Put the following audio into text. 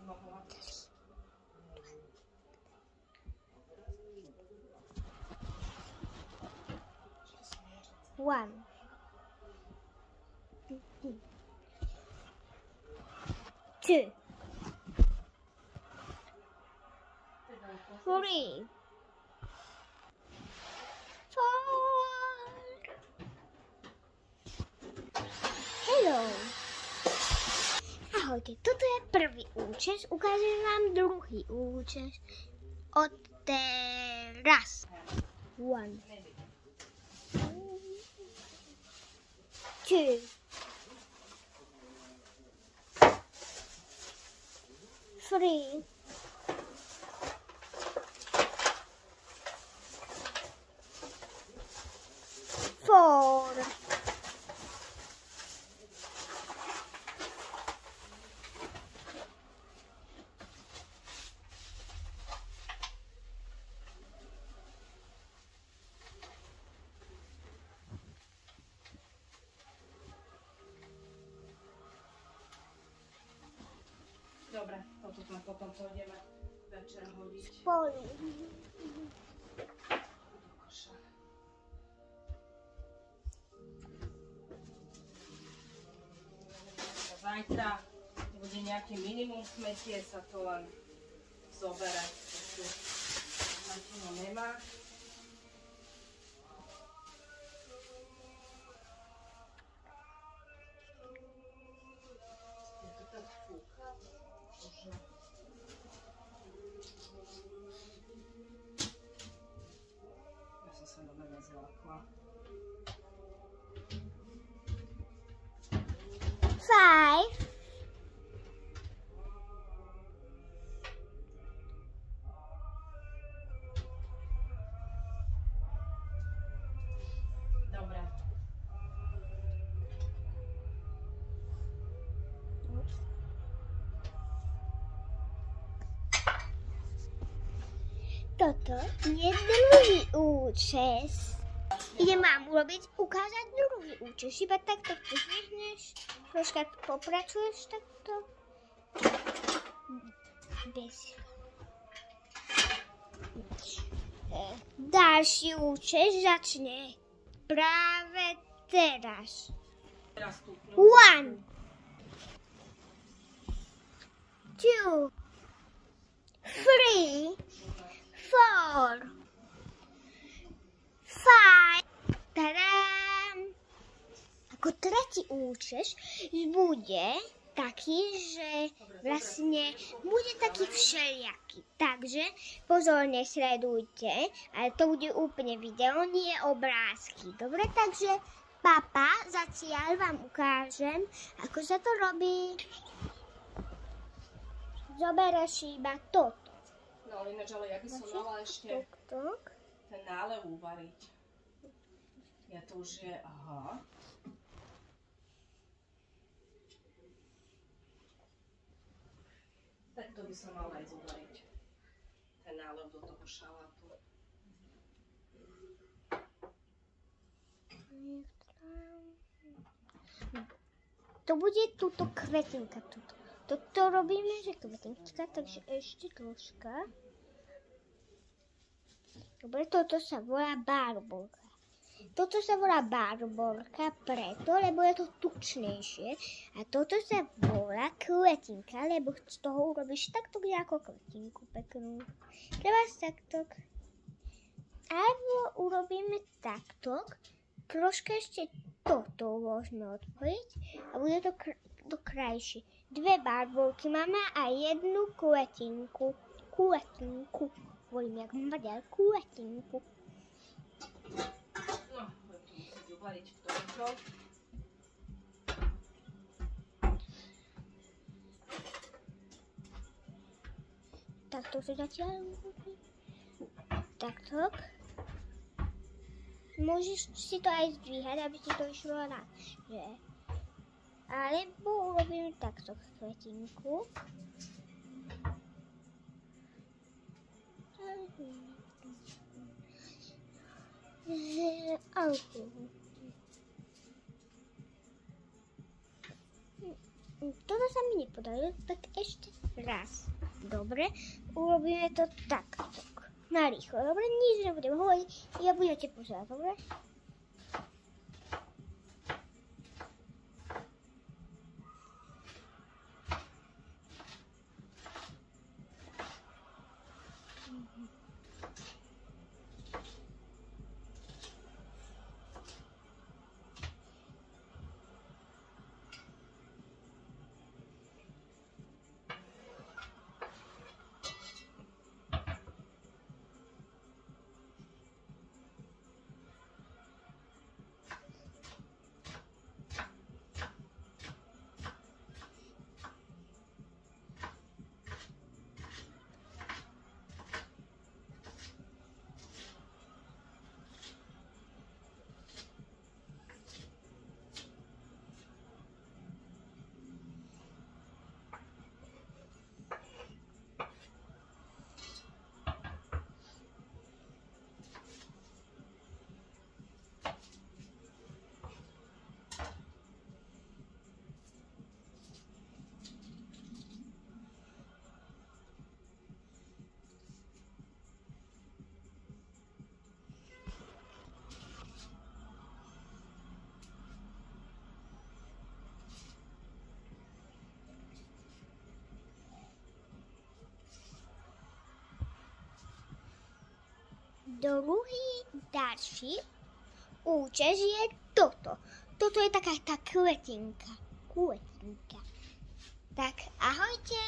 mohla. One. 2. 3. 4. Hello. Ahojte, toto je prvý účes, ukážem vám druhý účes od teraz. 1. 2. 3. 4. 5. Dobre, toto tam potom pôjdeme večer hodiť. Spolu. Zajtra bude nejaký minimum smetie, sa to len zobere. Martina nemá. Je to tak fúka, že... Ja som sa dobre nezlákla. 5. Dobre. Toto je druhý účes. Idem vám ukázať druhý účes. Iba takto zdvihneš, troška popracuješ takto. Bez. Ďalší účes začne práve teraz. 1. 2. 3. 4. 5. Tadám! Ako tretí účes bude taký, že vlastne bude taký všelijaký. Takže pozorne sledujte, ale to bude úplne video, nie obrázky. Dobre, takže papa, zatiaľ vám ukážem, ako sa to robí. Zobereš iba toto. No ináč, ale ja by som mala ešte ten nálev uvariť. Ja to už je, aha. Tak to by som mala aj zuvariť. Ten nálev do toho šalátu. To bude túto kvetinka. Toto robíme, že kvetinka, takže ešte troška. Dobre, toto sa volá barborka. Toto sa volá barborka preto, lebo je to tučnejšie. A toto sa volá kvetinka, lebo z toho urobíš takto ako kvetinku peknú. Treba takto. Alebo urobíme takto. Troška ešte toto môžeme odpojiť a bude to krajšie. 2 barborky máme a 1 kvetinku. Kvetinku. Volím jak maďar, kvetinku. No, budem to musieť uvariť v tomto. Takto sa zatiaľ urobí. Takto. Môžeš si to aj zdvíhať, aby si to išlo na, že? Alebo urobíme takto kvetinku. Toto sa mi nepodarilo, tak ešte raz. Raz. Dobre, urobíme to takto. Narýchlo, dobre? Nič nebudem hovoriť, ja budete pozerať, dobre? Druhý ďalší účes je toto. Toto je taká tá kvetinka. Tak ahojte.